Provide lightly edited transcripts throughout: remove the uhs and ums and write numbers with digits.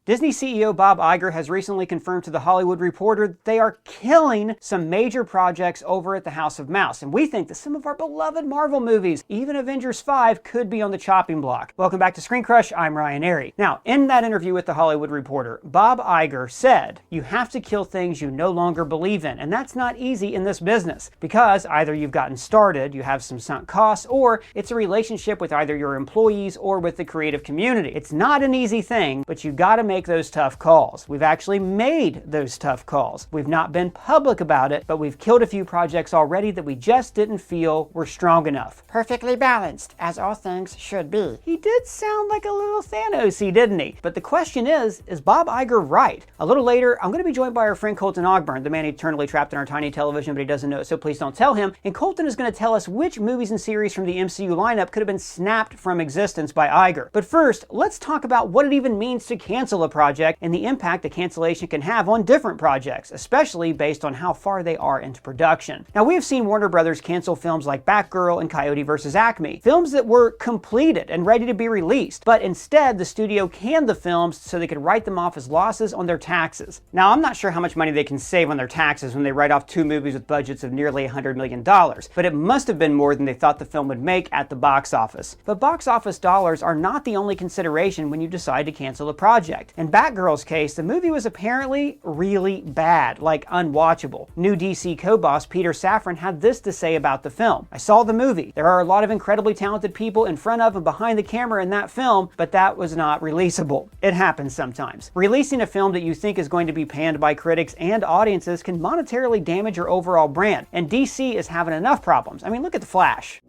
Disney CEO Bob Iger has recently confirmed to The Hollywood Reporter that they are killing some major projects over at the House of Mouse, and we think that some of our beloved Marvel movies, even Avengers 5, could be on the chopping block. Welcome back to Screen Crush, I'm Ryan Arey. Now, in that interview with The Hollywood Reporter, Bob Iger said, "You have to kill things you no longer believe in, and that's not easy in this business, because either you've gotten started, you have some sunk costs, or it's a relationship with either your employees or with the creative community. It's not an easy thing, but you gotta make those tough calls. We've actually made those tough calls. We've not been public about it, but we've killed a few projects already that we just didn't feel were strong enough." Perfectly balanced, as all things should be. He did sound like a little Thanos-y, didn't he? But the question is Bob Iger right? A little later, I'm going to be joined by our friend Colton Ogburn, the man eternally trapped in our tiny television, but he doesn't know it, so please don't tell him. And Colton is going to tell us which movies and series from the MCU lineup could have been snapped from existence by Iger. But first, let's talk about what it even means to cancel a project and the impact a cancellation can have on different projects, especially based on how far they are into production. Now, we have seen Warner Brothers cancel films like Batgirl and Coyote vs. Acme, films that were completed and ready to be released, but instead the studio canned the films so they could write them off as losses on their taxes. Now, I'm not sure how much money they can save on their taxes when they write off two movies with budgets of nearly $100 million, but it must have been more than they thought the film would make at the box office. But box office dollars are not the only consideration when you decide to cancel a project. In Batgirl's case, the movie was apparently really bad, like unwatchable. New DC co-boss Peter Safran had this to say about the film. "I saw the movie. There are a lot of incredibly talented people in front of and behind the camera in that film, but that was not releasable." It happens sometimes. Releasing a film that you think is going to be panned by critics and audiences can monetarily damage your overall brand, and DC is having enough problems. I mean, look at The Flash.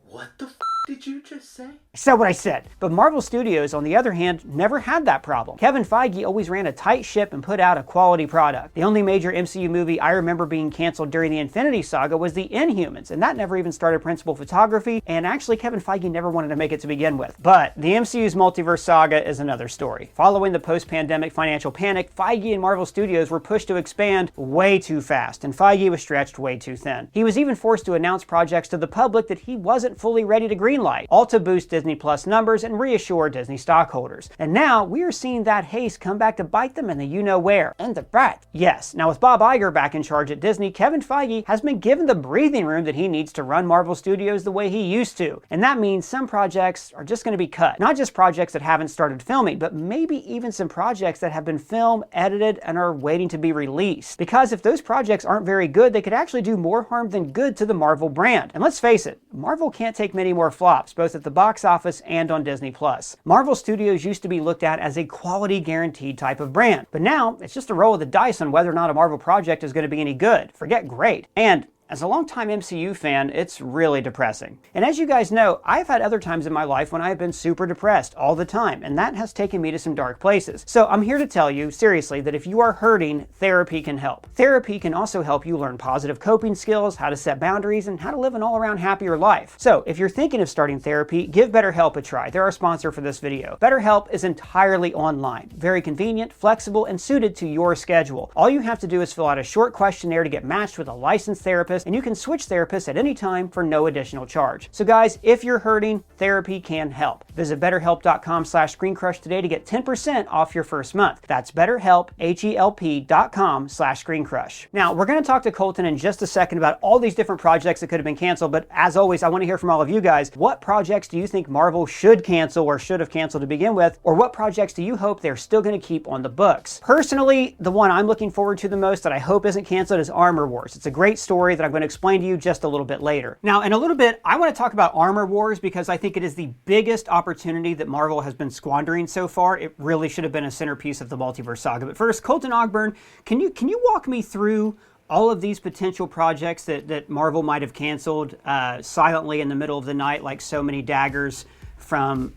What the f*** did you just say? I said what I said. But Marvel Studios, on the other hand, never had that problem. Kevin Feige always ran a tight ship and put out a quality product. The only major MCU movie I remember being canceled during the Infinity Saga was The Inhumans, and that never even started principal photography, and actually Kevin Feige never wanted to make it to begin with. But the MCU's multiverse saga is another story. Following the post-pandemic financial panic, Feige and Marvel Studios were pushed to expand way too fast, and Feige was stretched way too thin. He was even forced to announce projects to the public that he wasn't fully ready to greenlight, all to boost Disney Plus numbers and reassure Disney stockholders. And now we are seeing that haste come back to bite them in the you-know-where. In the butt. Yes, now with Bob Iger back in charge at Disney, Kevin Feige has been given the breathing room that he needs to run Marvel Studios the way he used to. And that means some projects are just going to be cut. Not just projects that haven't started filming, but maybe even some projects that have been filmed, edited, and are waiting to be released. Because if those projects aren't very good, they could actually do more harm than good to the Marvel brand. And let's face it, Marvel can't take many more flops, both at the box office and on Disney Plus. Marvel Studios used to be looked at as a quality guaranteed type of brand, but now it's just a roll of the dice on whether or not a Marvel project is going to be any good. Forget great. And as a longtime MCU fan, it's really depressing. And as you guys know, I've had other times in my life when I've been super depressed all the time, and that has taken me to some dark places. So I'm here to tell you, seriously, that if you are hurting, therapy can help. Therapy can also help you learn positive coping skills, how to set boundaries, and how to live an all-around happier life. So if you're thinking of starting therapy, give BetterHelp a try. They're our sponsor for this video. BetterHelp is entirely online, very convenient, flexible, and suited to your schedule. All you have to do is fill out a short questionnaire to get matched with a licensed therapist, and you can switch therapists at any time for no additional charge. So guys, if you're hurting, therapy can help. Visit betterhelp.com/screencrush today to get 10% off your first month. That's BetterHelp, HELP.com/screencrush. Now, we're going to talk to Colton in just a second about all these different projects that could have been canceled, but as always, I want to hear from all of you guys. What projects do you think Marvel should cancel or should have canceled to begin with? Or what projects do you hope they're still going to keep on the books? Personally, the one I'm looking forward to the most that I hope isn't canceled is Armor Wars. It's a great story that I'm going to explain to you just a little bit later. Now, in a little bit, I want to talk about Armor Wars because I think it is the biggest opportunity that Marvel has been squandering so far. It really should have been a centerpiece of the multiverse saga. But first, Colton Ogburn, can you walk me through all of these potential projects that Marvel might have canceled silently in the middle of the night, like so many daggers from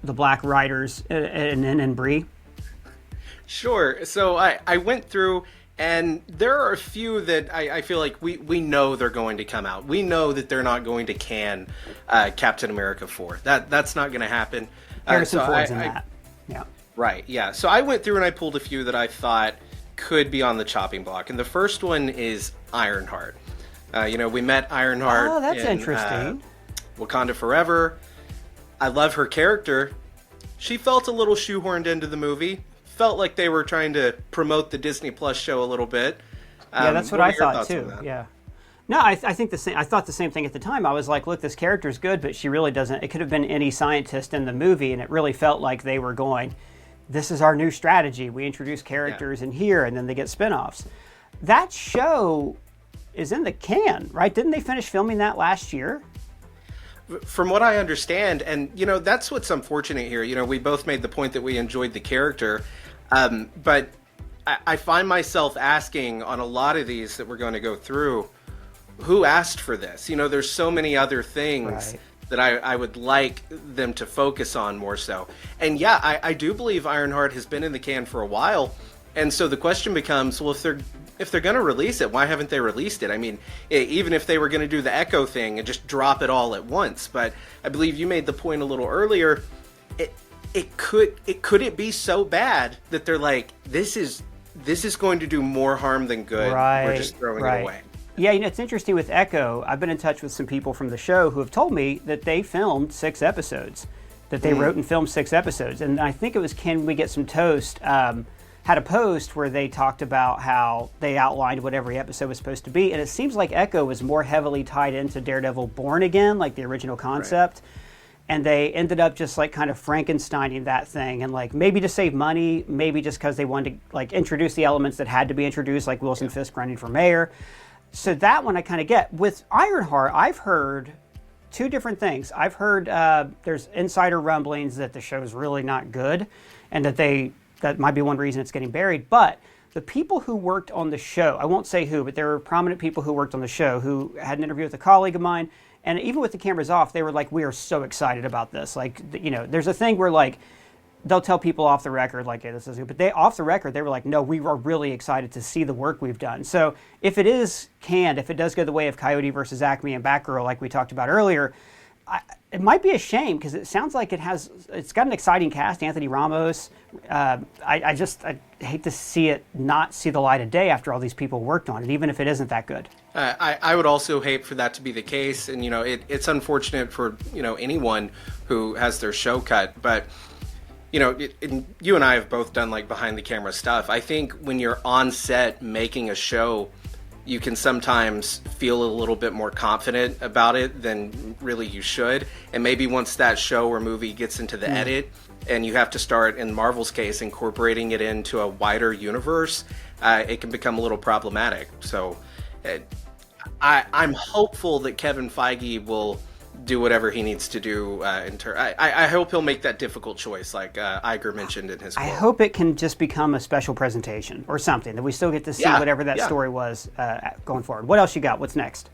the Black Riders and Bree? Sure. So I went through, and there are a few that I feel like we know they're going to come out. We know that they're not going to can Captain America 4. That's not going to happen. Harrison Ford's in that. Yeah. Right, yeah. So I went through and I pulled a few that I thought could be on the chopping block. And the first one is Ironheart. We met Ironheart. Oh, that's interesting. Wakanda Forever. I love her character. she felt a little shoehorned into the movie. Felt like they were trying to promote the Disney Plus show a little bit. Yeah, that's what I thought too. Yeah. No, I think the same. I thought the same thing at the time. I was like, look, this character's good, but she really doesn't. It could have been any scientist in the movie, and it really felt like they were going, this is our new strategy. We introduce characters in here, and then they get spinoffs. That show is in the can, right? Didn't they finish filming that last year? From what I understand, and that's what's unfortunate here. We both made the point that we enjoyed the character, but I find myself asking on a lot of these that we're going to go through, who asked for this? There's so many other things that I would like them to focus on more so. And yeah, I do believe Ironheart has been in the can for a while, and so the question becomes, well, if they're going to release it, why haven't they released it? I mean, even if they were going to do the Echo thing and just drop it all at once, but I believe you made the point a little earlier. Could it be so bad that they're like, this is going to do more harm than good? We're just throwing it away. Yeah, it's interesting with Echo. I've been in touch with some people from the show who have told me that they filmed 6 episodes, that they wrote and filmed 6 episodes, and I think it was Can We Get Some Toast? Had a post where they talked about how they outlined what every episode was supposed to be, and it seems like Echo was more heavily tied into Daredevil Born Again, like the original concept, and they ended up just like kind of Frankensteining that thing, and like maybe to save money, maybe just because they wanted to like introduce the elements that had to be introduced, like Wilson Fisk running for mayor. So that one I kind of get. With Ironheart, I've heard 2 different things. I've heard there's insider rumblings that the show's really not good, and that might be one reason it's getting buried. But the people who worked on the show, I won't say who, but there were prominent people who worked on the show who had an interview with a colleague of mine, and even with the cameras off, they were like, we are so excited about this. Like, there's a thing where like, they'll tell people off the record, like, hey, this is good. But off the record, they were like, no, we are really excited to see the work we've done. So if it is canned, if it does go the way of Coyote versus Acme and Batgirl, like we talked about earlier, it might be a shame because it sounds like it's got an exciting cast. Anthony Ramos. I hate to see it not see the light of day after all these people worked on it, even if it isn't that good. I would also hate for that to be the case, and it's unfortunate for anyone who has their show cut. But you and I have both done like behind the camera stuff. I think when you're on set making a show, you can sometimes feel a little bit more confident about it than really you should. And maybe once that show or movie gets into the edit and you have to start, in Marvel's case, incorporating it into a wider universe, it can become a little problematic. So I'm hopeful that Kevin Feige will do whatever he needs to do. I hope he'll make that difficult choice, like Iger mentioned in his quote. I hope it can just become a special presentation or something, that we still get to see whatever that story was going forward. What else you got? What's next?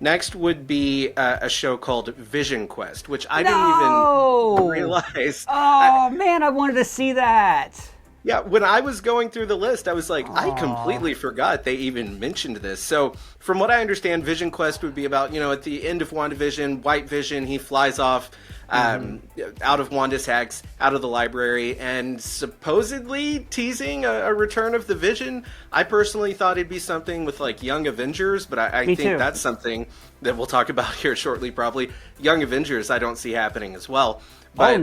Next would be a show called Vision Quest, which I didn't even realize. Oh, man, I wanted to see that. Yeah, when I was going through the list, I was like, I completely forgot they even mentioned this. So, from what I understand, Vision Quest would be about, at the end of WandaVision, White Vision, he flies off out of Wanda's hex, out of the library, and supposedly teasing a return of the Vision. I personally thought it'd be something with, like, Young Avengers, but I think too. That's something that we'll talk about here shortly, probably. Young Avengers, I don't see happening as well. But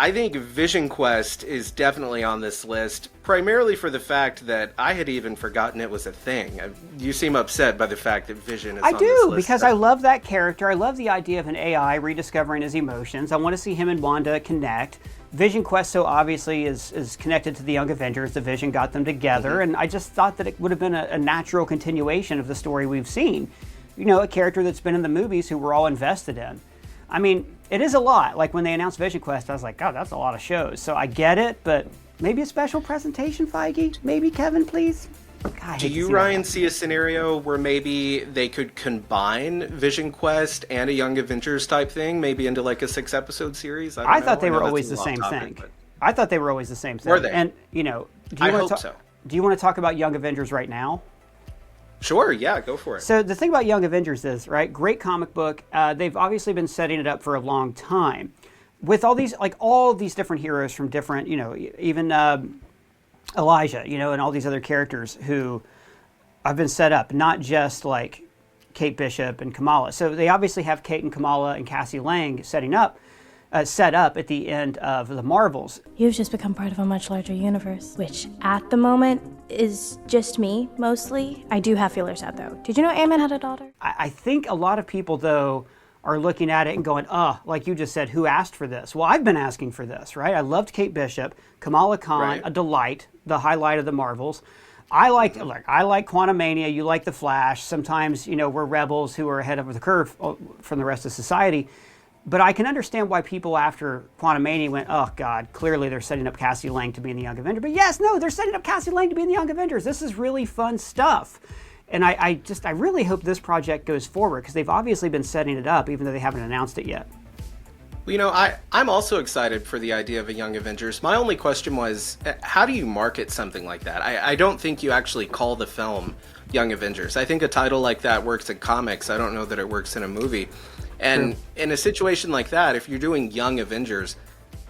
I think Vision Quest is definitely on this list, primarily for the fact that I had even forgotten it was a thing. You seem upset by the fact that Vision is on this list. I do, because I love that character. I love the idea of an AI rediscovering his emotions. I want to see him and Wanda connect. Vision Quest so obviously is connected to the Young Avengers. The Vision got them together, and I just thought that it would have been a natural continuation of the story we've seen. A character that's been in the movies who we're all invested in. I mean, it is a lot. Like when they announced Vision Quest, I was like, God, that's a lot of shows. So I get it, but maybe a special presentation, Feige? Maybe, Kevin, please? God, do you, Ryan, see a scenario where maybe they could combine Vision Quest and a Young Avengers type thing, maybe into like a 6-episode series? I thought they were always the same thing. I thought they were always the same thing. Were they? And, do you want to talk about Young Avengers right now? Sure, yeah, go for it. So the thing about Young Avengers is, right, great comic book. They've obviously been setting it up for a long time. With all these different heroes from different, even Elijah, and all these other characters who have been set up, not just like Kate Bishop and Kamala. So they obviously have Kate and Kamala and Cassie Lang setting up. set up at the end of the Marvels. You've just become part of a much larger universe, which at the moment is just me, mostly. I do have feelers out, though. Did you know Ant-Man had a daughter? I think a lot of people, though, are looking at it and going, like you just said, who asked for this? Well, I've been asking for this, right? I loved Kate Bishop, Kamala Khan, Right. a delight, the highlight of the Marvels. I like Quantumania, you like The Flash. Sometimes, we're rebels who are ahead of the curve from the rest of society. But I can understand why people after Quantumania went, oh God, clearly they're setting up Cassie Lang to be in the Young Avengers. But yes, no, they're setting up Cassie Lang to be in the Young Avengers. This is really fun stuff. And I really hope this project goes forward, because they've obviously been setting it up, even though they haven't announced it yet. Well, I'm also excited for the idea of a Young Avengers. My only question was, how do you market something like that? I don't think you actually call the film Young Avengers. I think a title like that works in comics. I don't know that it works in a movie. And in a situation like that, if you're doing Young Avengers,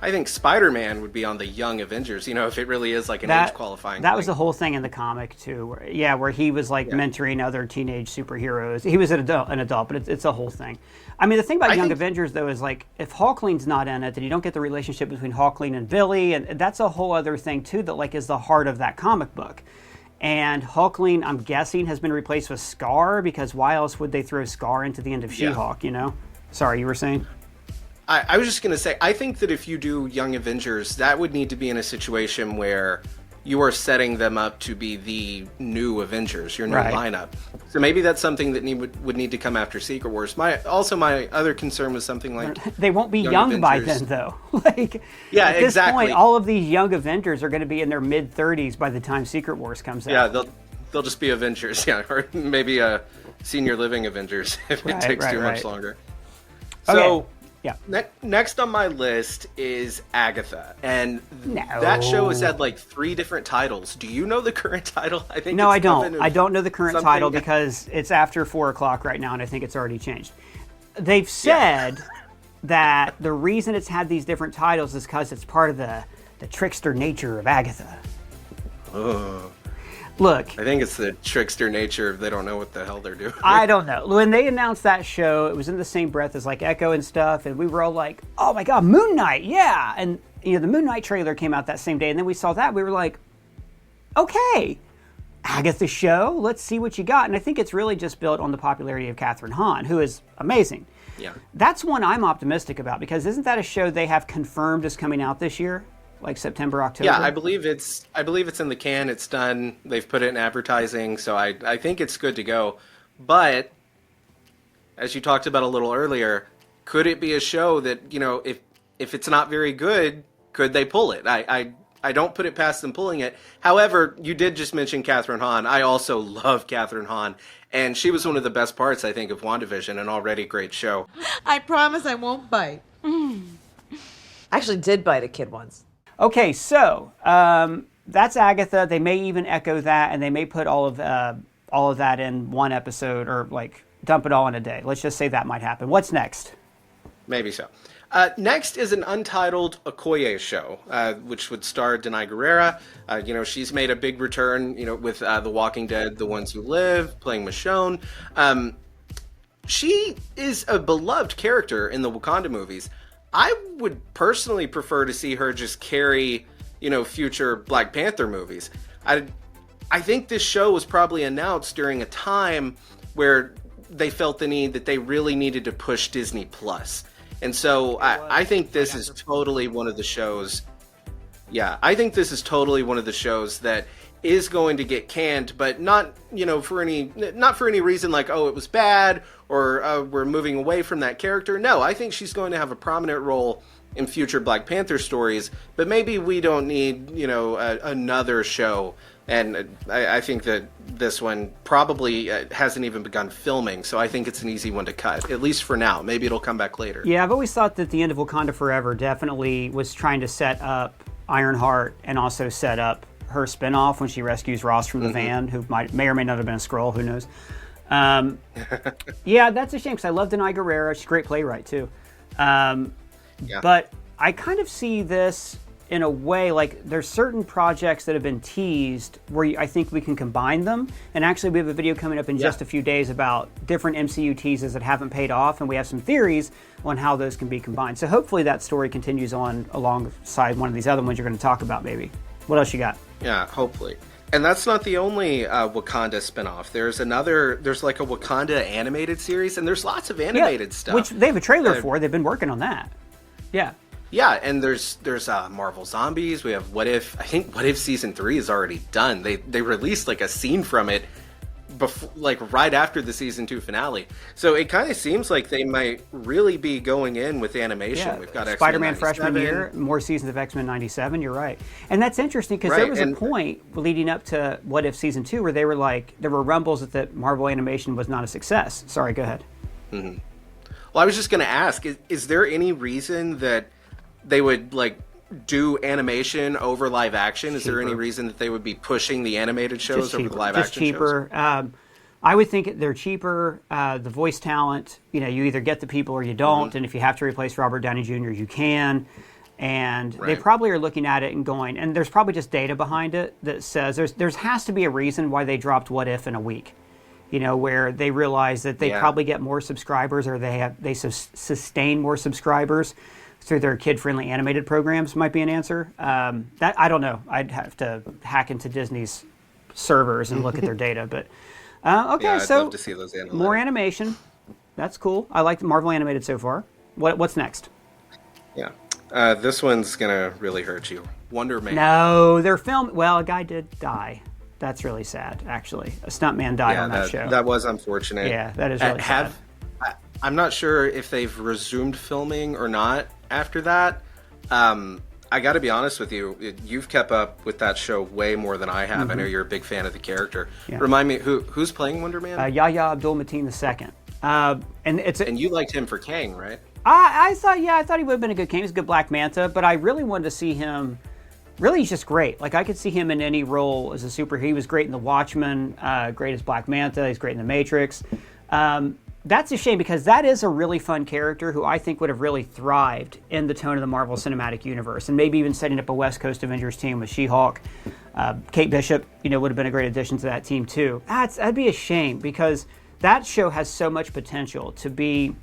I think Spider-Man would be on the Young Avengers, if it really is like an age qualifying That thing. was the whole thing in the comic, too. Where he was mentoring other teenage superheroes. He was an adult, but it's a whole thing. I mean, the thing about Young Avengers, though, is if Hulkling's not in it, then you don't get the relationship between Hulkling and Billy, and that's a whole other thing, too, that is the heart of that comic book. And Hulkling, I'm guessing, has been replaced with Scar, because why else would they throw Scar into the end of She-Hulk, Sorry, you were saying? I was just going to say, I think that if you do Young Avengers, that would need to be in a situation where you are setting them up to be the new Avengers, your new lineup. So maybe that's something that would need to come after Secret Wars. My other concern was something like... They won't be young by then, though. At this point, all of these Young Avengers are going to be in their mid-30s by the time Secret Wars comes out. Yeah, they'll just be Avengers, or maybe a Senior Living Avengers if it takes too much longer. So... Okay. Yeah. Next on my list is Agatha, and that show has had 3 different titles. Do you know the current title? I think no, I don't. I don't know the current title because it's after 4:00 right now, and I think it's already changed. They've said that the reason it's had these different titles is because it's part of the trickster nature of Agatha. Look, I think it's the trickster nature of they don't know what the hell they're doing. I don't know. When they announced that show, it was in the same breath as Echo and stuff, and we were all like, oh my God, Moon Knight, yeah! And the Moon Knight trailer came out that same day, and then we saw that, we were like, okay, Agatha show, let's see what you got. And I think it's really just built on the popularity of Kathryn Hahn, who is amazing. Yeah. That's one I'm optimistic about, because isn't that a show they have confirmed is coming out this year? September, October? Yeah, I believe it's in the can. It's done. They've put it in advertising, so I think it's good to go. But as you talked about a little earlier, could it be a show that, if it's not very good, could they pull it? I don't put it past them pulling it. However, you did just mention Kathryn Hahn. I also love Kathryn Hahn, and she was one of the best parts, I think, of WandaVision, an already great show. I promise I won't bite. I actually did bite a kid once. Okay, so that's Agatha. They may even echo that, and they may put all of that in one episode, or dump it all in a day. Let's just say that might happen. What's next? Maybe so. Next is an untitled Okoye show, which would star Denai Guerrera. She's made a big return, with The Walking Dead, The Ones Who Live, playing Michonne. She is a beloved character in the Wakanda movies. I would personally prefer to see her just carry, future Black Panther movies. I think this show was probably announced during a time where they felt the need that they really needed to push Disney Plus. And so I think this is totally one of the shows. Yeah, I think this is totally one of the shows that is going to get canned, but not for any reason like, oh, it was bad, or we're moving away from that character. No, I think she's going to have a prominent role in future Black Panther stories, but maybe we don't need another show. And I think that this one probably hasn't even begun filming, so I think it's an easy one to cut, at least for now. Maybe it'll come back later. Yeah, I've always thought that the end of Wakanda Forever definitely was trying to set up Ironheart and also set up her spinoff when she rescues Ross from the van, who may or may not have been a Skrull, who knows. Yeah, that's a shame, because I love Denai Guerrera. She's a great playwright, too. But I kind of see this in a way, like there's certain projects that have been teased where I think we can combine them. And actually we have a video coming up in just a few days about different MCU teases that haven't paid off, and we have some theories on how those can be combined. So hopefully that story continues on alongside one of these other ones you're going to talk about, maybe. What else you got? Yeah, hopefully. And that's not the only Wakanda spinoff. There's like a Wakanda animated series, and there's lots of animated stuff. Which they have a trailer for. They've been working on that. Yeah. Yeah, and there's Marvel Zombies. We have What If. I think What If Season 3 is already done. They released like a scene from it before, like right after the Season 2 finale. So it kind of seems like they might really be going in with animation. Yeah. We've got Spider-Man X-Men freshman 97. year, more seasons of X-Men 97, you're right. And that's interesting because there was a point leading up to What If Season 2 where they were like, there were rumbles that Marvel animation was not a success. Sorry, go ahead. Mm-hmm. Well, I was just going to ask, is there any reason that they would like do animation over live action? Is there any reason that they would be pushing the animated shows over the live action cheaper. shows? I would think they're cheaper. The voice talent, you either get the people or you don't. And if you have to replace Robert Downey Jr., you can. And they probably are looking at it and going, and there's probably just data behind it that says there has to be a reason why they dropped What If in a week. Where they realize that they probably get more subscribers, or they sustain more subscribers through their kid-friendly animated programs might be an answer. That I don't know. I'd have to hack into Disney's servers and look at their data. But okay, I'd so love to see those more animation. That's cool. I like the Marvel animated so far. What's next? Yeah, this one's gonna really hurt you. Wonder Man. No, they're filming. Well, a guy did die. That's really sad, actually. A stuntman died on that show. That was unfortunate. Yeah, that is really sad. I'm not sure if they've resumed filming or not after that. I got to be honest with you. You've kept up with that show way more than I have. I know you're a big fan of the character. Yeah. Remind me, who's playing Wonder Man? Yahya Abdul-Mateen II. And you liked him for Kang, right? I thought he would have been a good Kang. He's a good Black Manta, but I really wanted to see him. Really, he's just great. Like, I could see him in any role as a superhero. He was great in The Watchmen, great as Black Manta. He's great in The Matrix. That's a shame because that is a really fun character who I think would have really thrived in the tone of the Marvel Cinematic Universe, and maybe even setting up a West Coast Avengers team with She-Hulk. Kate Bishop, would have been a great addition to that team too. That'd be a shame because that show has so much potential to be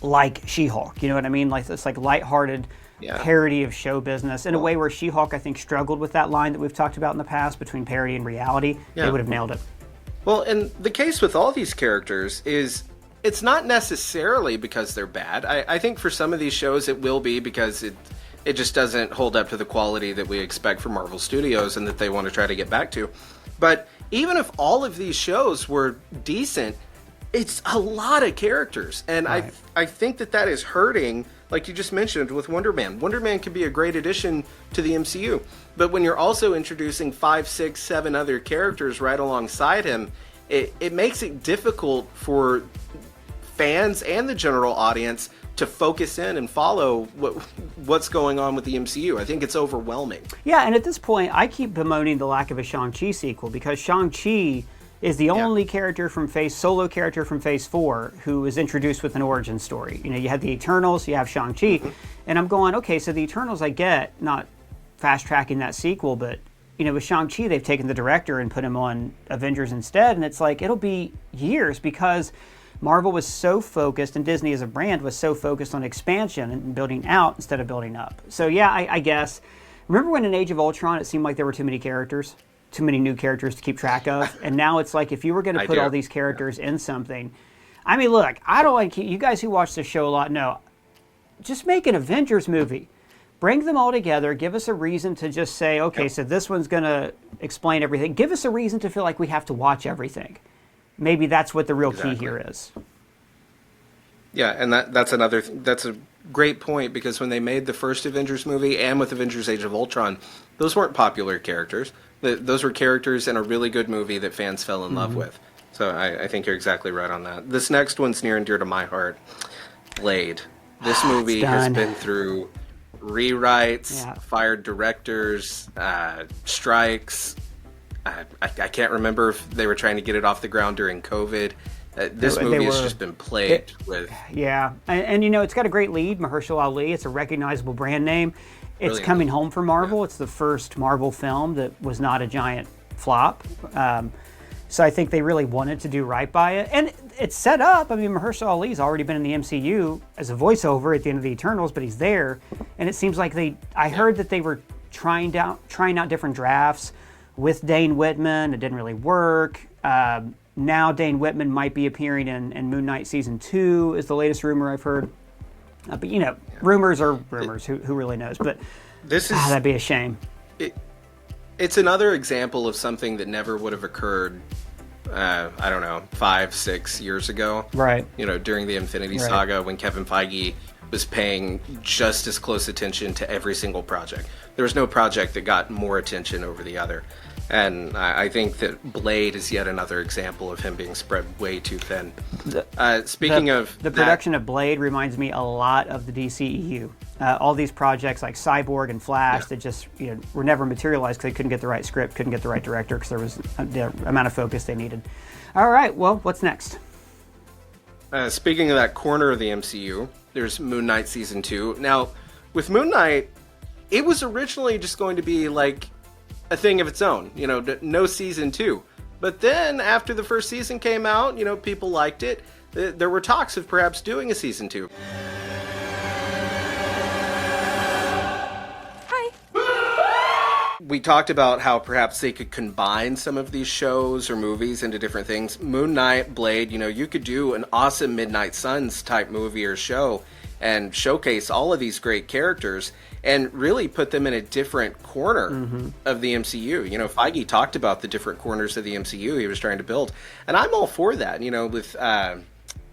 like She-Hulk. You know what I mean? Like this, like lighthearted parody of show business in a way where She-Hulk, I think, struggled with that line that we've talked about in the past between parody and reality. They would have nailed it. Well, and the case with all these characters is it's not necessarily because they're bad. I think for some of these shows it will be because it just doesn't hold up to the quality that we expect from Marvel Studios and that they want to try to get back to. But even if all of these shows were decent, it's a lot of characters. And I think that is hurting, like you just mentioned, with Wonder Man. Wonder Man could be a great addition to the MCU. But when you're also introducing 5, 6, 7 other characters right alongside him, it makes it difficult for fans and the general audience to focus in and follow what's going on with the MCU. I think it's overwhelming. Yeah, and at this point, I keep bemoaning the lack of a Shang-Chi sequel because Shang-Chi is the only solo character from Phase 4 who is introduced with an origin story. You had the Eternals, you have Shang-Chi, and I'm going, okay, so the Eternals I get, not fast-tracking that sequel, but, with Shang-Chi, they've taken the director and put him on Avengers instead, and it's like, it'll be years because Marvel was so focused, and Disney as a brand was so focused on expansion and building out instead of building up. So yeah, I guess, remember when in Age of Ultron it seemed like there were too many characters? Too many new characters to keep track of, and now it's like if you were going to put all these characters in something, I mean, look, I don't like you guys who watch this show a lot know, just make an Avengers movie, bring them all together, give us a reason to just say, okay, so this one's going to explain everything, give us a reason to feel like we have to watch everything. Maybe that's what the real key here is. Yeah, and that's a great point because when they made the first Avengers movie and with Avengers Age of Ultron, those weren't popular characters. Those were characters in a really good movie that fans fell in love with. So I think you're exactly right on that. This next one's near and dear to my heart. Blade. This movie has been through rewrites, fired directors, strikes. I can't remember if they were trying to get it off the ground during COVID. This movie has just been plagued with... Yeah, and it's got a great lead, Mahershala Ali. It's a recognizable brand name. It's coming home for Marvel. It's the first Marvel film that was not a giant flop. So I think they really wanted to do right by it. And it's set up. I mean, Mahershala Ali's already been in the MCU as a voiceover at the end of the Eternals, but he's there. And it seems like I heard that they were trying out different drafts with Dane Whitman. It didn't really work. Now Dane Whitman might be appearing in Moon Knight Season 2 is the latest rumor I've heard. But, you know, rumors are rumors. Who really knows? But that'd be a shame. It's another example of something that never would have occurred, I don't know, 5-6 years ago. Right. You know, during the Infinity Saga when Kevin Feige was paying just as close attention to every single project. There was no project that got more attention over the other. And I think that Blade is yet another example of him being spread way too thin. Speaking of the production of Blade reminds me a lot of the DCEU. All these projects like Cyborg and Flash that just were never materialized because they couldn't get the right script, couldn't get the right director because there was the amount of focus they needed. All right, well, what's next? Speaking of that corner of the MCU, there's Moon Knight Season 2. Now, with Moon Knight, it was originally just going to be like a thing of its own, no Season 2. But then, after the first season came out, people liked it. There were talks of perhaps doing a Season 2. We talked about how perhaps they could combine some of these shows or movies into different things. Moon Knight, Blade, you could do an awesome Midnight Suns type movie or show and showcase all of these great characters and really put them in a different corner of the MCU. Feige talked about the different corners of the MCU he was trying to build. And I'm all for that, with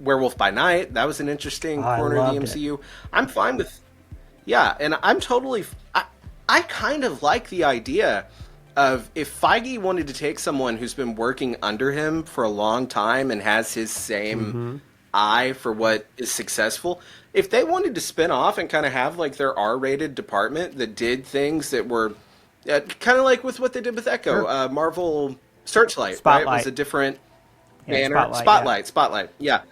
Werewolf by Night. That was an interesting corner of the MCU. I'm fine with... Yeah, and I'm totally... I kind of like the idea of if Feige wanted to take someone who's been working under him for a long time and has his same eye for what is successful, if they wanted to spin off and kind of have like their R-rated department that did things that were kind of like with what they did with Echo, Marvel Searchlight, Spotlight. Right? It was a different banner. Spotlight, yeah.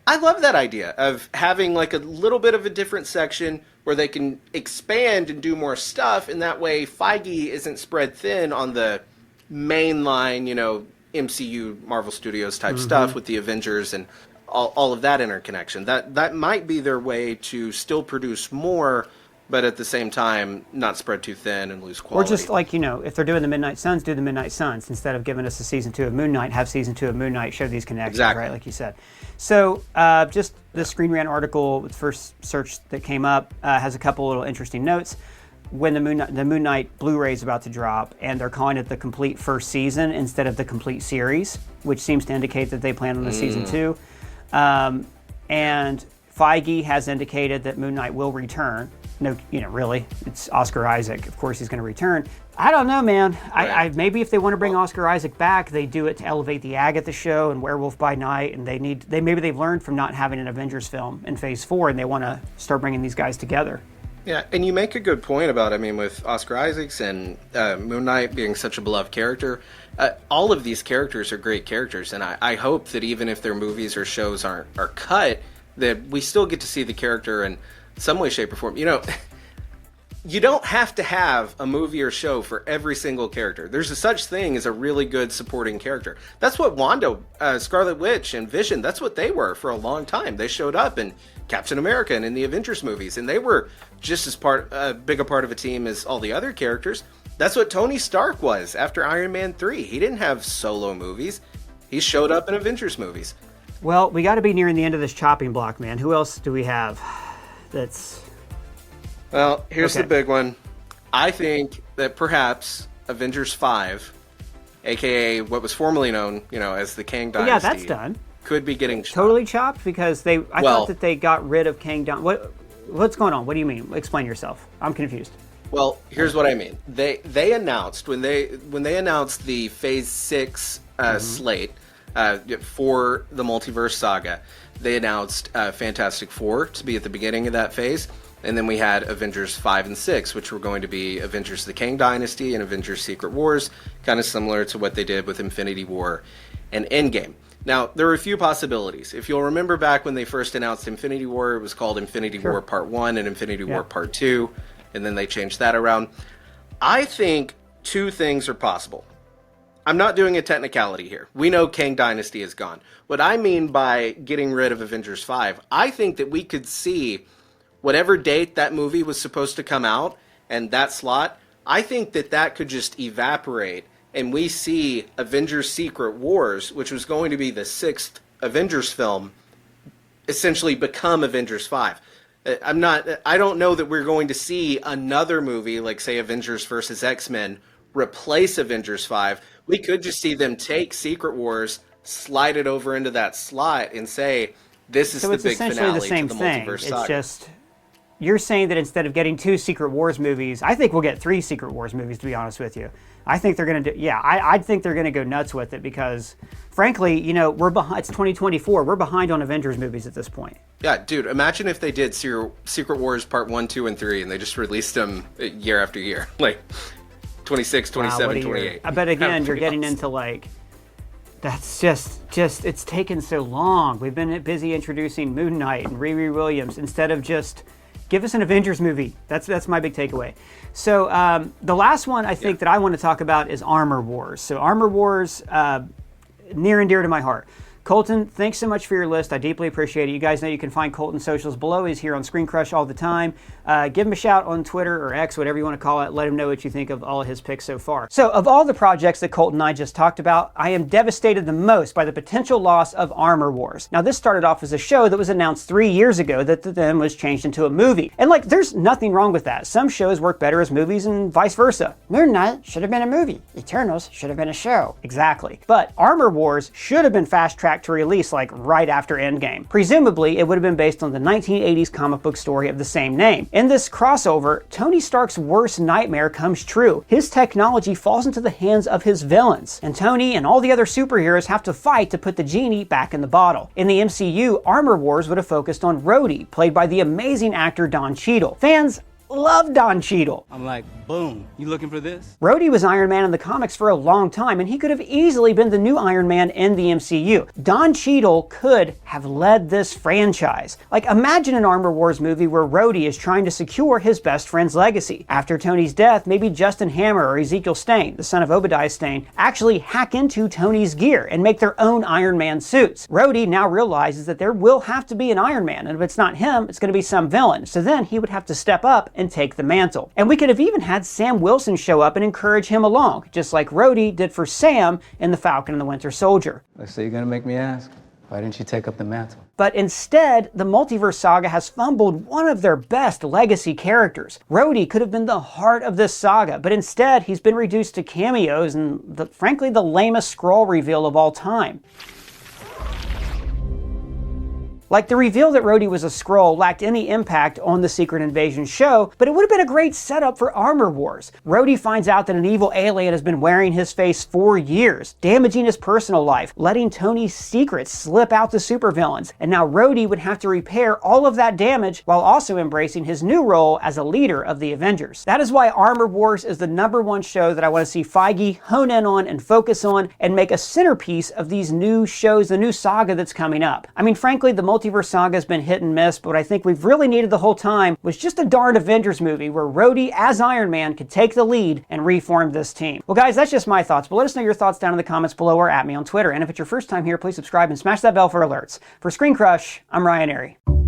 I love that idea of having like a little bit of a different section where they can expand and do more stuff, and that way Feige isn't spread thin on the mainline, MCU Marvel Studios type stuff with the Avengers and all of that interconnection. That might be their way to still produce more, but at the same time not spread too thin and lose quality. Or just like, if they're doing the Midnight Suns, do the Midnight Suns. Instead of giving us a Season 2 of Moon Knight, have Season 2 of Moon Knight, show these connections, right, like you said. So just the Screen Rant article, the first search that came up, has a couple little interesting notes. When the Moon Knight Blu-ray is about to drop, and they're calling it the complete first season instead of the complete series, which seems to indicate that they plan on a Season 2. And Feige has indicated that Moon Knight will return. No, really, it's Oscar Isaac. Of course he's going to return. I don't know, man. Right. Maybe if they want to bring Oscar Isaac back, they do it to elevate the Agatha show and Werewolf by Night, and maybe they've learned from not having an Avengers film in Phase 4, and they want to start bringing these guys together. Yeah, and you make a good point about, with Oscar Isaacs and Moon Knight being such a beloved character, all of these characters are great characters, and I hope that even if their movies or shows are cut, that we still get to see the character in some way, shape, or form. You don't have to have a movie or show for every single character. There's a such thing as a really good supporting character. That's what Wanda, Scarlet Witch, and Vision, that's what they were for a long time. They showed up in Captain America and in the Avengers movies, and they were just as big a part of a team as all the other characters. That's what Tony Stark was after Iron Man 3. He didn't have solo movies. He showed up in Avengers movies. Well, we got to be nearing the end of this chopping block, man. Who else do we have that's... Well, here's the big one. I think that perhaps Avengers 5, a.k.a. what was formerly known, as the Kang Dynasty. Yeah, that's done. Could be getting chopped. Totally chopped because I thought that they got rid of Kang Dynasty. What's going on? What do you mean? Explain yourself. I'm confused. Well, here's what I mean. They announced when they announced the Phase 6 slate for the Multiverse Saga, they announced Fantastic Four to be at the beginning of that phase. And then we had Avengers 5 and 6, which were going to be Avengers the Kang Dynasty and Avengers Secret Wars, kind of similar to what they did with Infinity War and Endgame. Now, there were a few possibilities. If you'll remember back when they first announced Infinity War, it was called Infinity War Part 1 and Infinity War Part 2. and then they changed that around. I think two things are possible. I'm not doing a technicality here. We know Kang Dynasty is gone. What I mean by getting rid of Avengers 5, I think that we could see whatever date that movie was supposed to come out and that slot, I think that that could just evaporate and we see Avengers Secret Wars, which was going to be the 6th Avengers film, essentially become Avengers 5. I don't know that we're going to see another movie like, say, Avengers versus X-Men replace Avengers 5. We could just see them take Secret Wars, slide it over into that slot, and say, this is the big finale to the multiverse saga. It's just, you're saying that instead of getting 2 Secret Wars movies, I think we'll get 3 Secret Wars movies, to be honest with you. I think they're going to do, I think they're going to go nuts with it because, frankly, you know, we're behind, it's 2024, we're behind on Avengers movies at this point. Yeah, dude, imagine if they did Secret Wars Part 1, 2, and 3, and they just released them year after year. Like, 26, 27, 28. But again, you're getting into like, that's just it's taken so long. We've been busy introducing Moon Knight and Riri Williams instead of just give us an Avengers movie. That's my big takeaway. So the last one I think that I want to talk about is Armor Wars. So Armor Wars, near and dear to my heart. Colton, thanks so much for your list. I deeply appreciate it. You guys know you can find Colton's socials below. He's here on ScreenCrush all the time. Give him a shout on Twitter or X, whatever you want to call it. Let him know what you think of all of his picks so far. So of all the projects that Colton and I just talked about, I am devastated the most by the potential loss of Armor Wars. Now, this started off as a show that was announced 3 years ago that then was changed into a movie. And like, there's nothing wrong with that. Some shows work better as movies and vice versa. Moon Knight should have been a movie. Eternals should have been a show. Exactly. But Armor Wars should have been fast-tracked to release like right after Endgame. Presumably, it would have been based on the 1980s comic book story of the same name. In this crossover, Tony Stark's worst nightmare comes true. His technology falls into the hands of his villains, and Tony and all the other superheroes have to fight to put the genie back in the bottle. In the MCU, Armor Wars would have focused on Rhodey, played by the amazing actor Don Cheadle. Fans love Don Cheadle. I'm like, boom, you looking for this? Rhodey was Iron Man in the comics for a long time, and he could have easily been the new Iron Man in the MCU. Don Cheadle could have led this franchise. Like, imagine an Armor Wars movie where Rhodey is trying to secure his best friend's legacy. After Tony's death, maybe Justin Hammer or Ezekiel Stane, the son of Obadiah Stane, actually hack into Tony's gear and make their own Iron Man suits. Rhodey now realizes that there will have to be an Iron Man, and if it's not him, it's going to be some villain. So then he would have to step up and take the mantle. And we could have even had Sam Wilson show up and encourage him along, just like Rhodey did for Sam in The Falcon and the Winter Soldier. So you're gonna make me ask, why didn't you take up the mantle? But instead, the multiverse saga has fumbled one of their best legacy characters. Rhodey could have been the heart of this saga, but instead he's been reduced to cameos and, frankly, the lamest Skrull reveal of all time. Like, the reveal that Rhodey was a Skrull lacked any impact on the Secret Invasion show, but it would have been a great setup for Armor Wars. Rhodey finds out that an evil alien has been wearing his face for years, damaging his personal life, letting Tony's secrets slip out to supervillains, and now Rhodey would have to repair all of that damage while also embracing his new role as a leader of the Avengers. That is why Armor Wars is the #1 show that I want to see Feige hone in on and focus on and make a centerpiece of these new shows, the new saga that's coming up. I mean, frankly, the multiverse saga has been hit and miss, but what I think we've really needed the whole time was just a darn Avengers movie where Rhodey as Iron Man could take the lead and reform this team. Well guys, that's just my thoughts, but let us know your thoughts down in the comments below or at me on Twitter. And if it's your first time here, please subscribe and smash that bell for alerts. For ScreenCrush, I'm Ryan Arey.